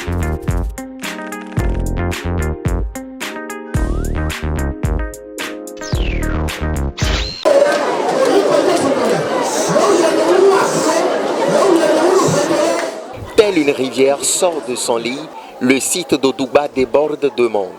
Telle une rivière sort de son lit, le site d'Odouba déborde de monde.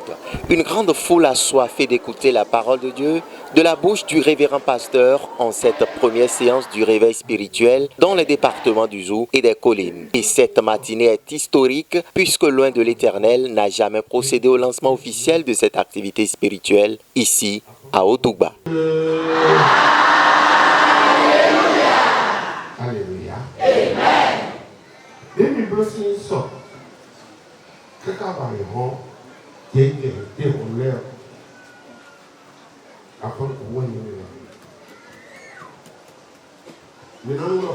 Une grande foule assoiffée d'écouter la parole de Dieu de la bouche du révérend pasteur en cette première séance du réveil spirituel dans les départements du Zou et des collines. Et cette matinée est historique puisque loin de l'Éternel n'a jamais procédé au lancement officiel de cette activité spirituelle ici à Odouba. Alléluia. Amen. Demi blessing so. Kaka ba yo yeye de ole. Afon wo ni. Menango.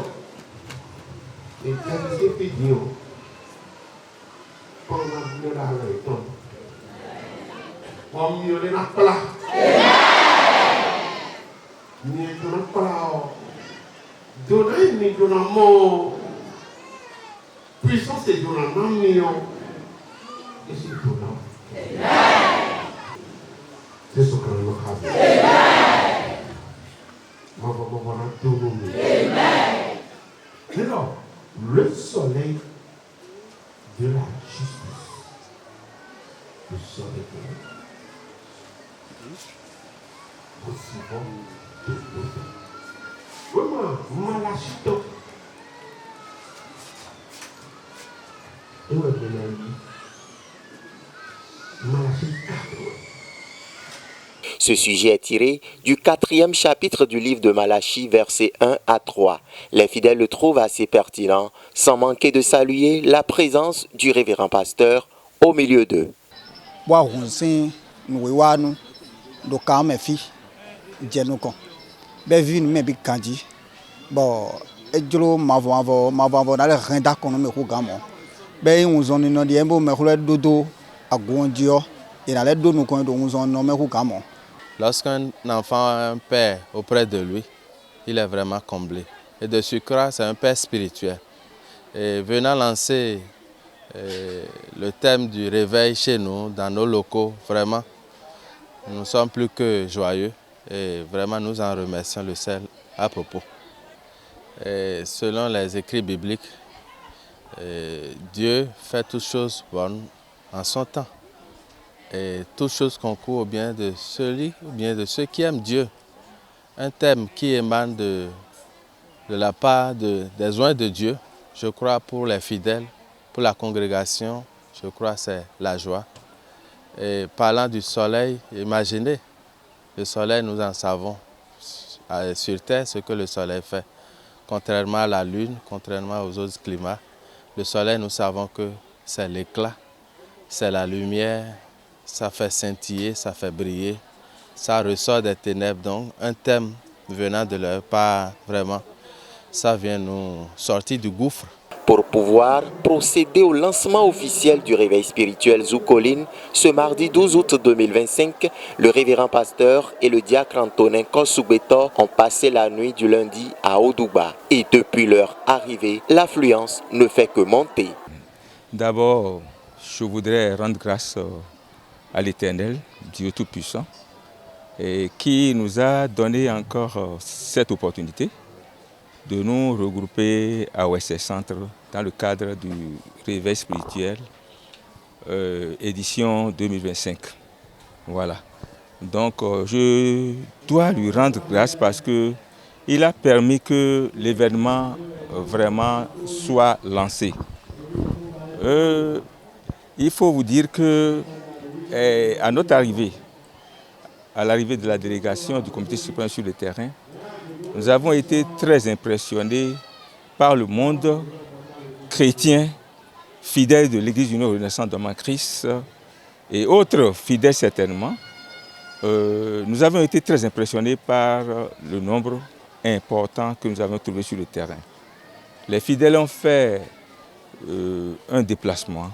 E tasi video. Pona mira le ton. Pom yo le na pala. Ni to na pala. Donna ni donna mo puissance et donna million et c'est donna. C'est ce que nous avons. Alors, le soleil de la justice, le soleil de la justice, aussi bon de l'autre. Vraiment, Malachito. Et on a Malachie 4. Ce sujet est tiré du 4e chapitre du livre de Malachie, versets 1 à 3. Les fidèles le trouvent assez pertinent, sans manquer de saluer la présence du révérend pasteur au milieu d'eux. Bevin me bi kanji bon ejlo mavo na le renda kono me ko gamo be unzoni no de embo me ko le dodo agondio et na le do no ko do unzon no me ko gamo. Lorsqu'un enfant a un père auprès de lui, il est vraiment comblé. Et de surcroît, c'est un père spirituel. Et venant lancer le thème du réveil chez nous, dans nos locaux, vraiment, nous sommes plus que joyeux. Et vraiment, nous en remercions le ciel à propos. Et selon les écrits bibliques, Dieu fait toutes choses bonnes en son temps. Et toutes choses concourent au bien de celui ou bien de ceux qui aiment Dieu. Un thème qui émane de la part des oins de Dieu, je crois pour les fidèles, pour la congrégation, je crois c'est la joie. Et parlant du soleil, imaginez, le soleil, nous en savons sur Terre ce que le soleil fait. Contrairement à la lune, contrairement aux autres climats, le soleil, nous savons que c'est l'éclat, c'est la lumière, ça fait scintiller, ça fait briller, ça ressort des ténèbres. Donc un thème venant de leur part, vraiment, ça vient nous sortir du gouffre. Pour pouvoir procéder au lancement officiel du réveil spirituel Zoukoline, ce mardi 12 août 2025, le révérend pasteur et le diacre Antonin Kosoubeto ont passé la nuit du lundi à Odouba. Et depuis leur arrivée, l'affluence ne fait que monter. D'abord, je voudrais rendre grâce à l'Éternel, Dieu Tout-Puissant, qui nous a donné encore cette opportunité de nous regrouper à OSS Centre dans le cadre du réveil spirituel édition 2025. Voilà. Donc je dois lui rendre grâce parce qu'il a permis que l'événement vraiment soit lancé. Il faut vous dire que à notre arrivée, à l'arrivée de la délégation du comité suprême sur le terrain, nous avons été très impressionnés par le monde chrétien, fidèle de l'Église unie renaissante de Christ et autres fidèles certainement. Nous avons été très impressionnés par le nombre important que nous avons trouvé sur le terrain. Les fidèles ont fait un déplacement.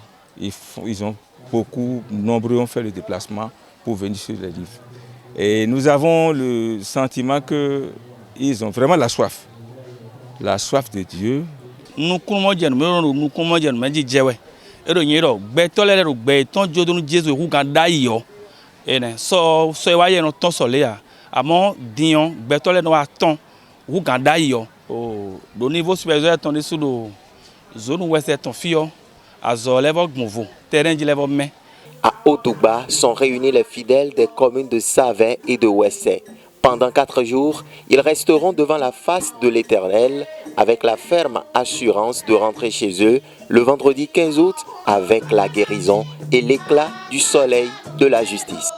Nombreux ont fait le déplacement pour venir sur les livres. Et nous avons le sentiment qu'ils ont vraiment la soif de Dieu. Nous eɖo nyi ɖo gbɛtɔ lɛ ɖo gbɛtɔ dzodonu Jesu ʋu gã da yi yɔ ene sɔ wa yɛ no tɔn sɔ le ya amɔ diɔ gbɛtɔ lɛ no wa tɔn ʋu gã da yi yɔ o do niveau supérieur tɔn de su do zone ouest tɔn fi yɔ azɔ lɛ vɔ gbɔnvo terrain dzi lɛ vɔ mɛ. À Odougba sont réunis les fidèles des communes de Savin et de Ouessé. Pendant 4 jours, ils resteront devant la face de l'Éternel avec la ferme assurance de rentrer chez eux le vendredi 15 août avec la guérison et l'éclat du soleil de la justice.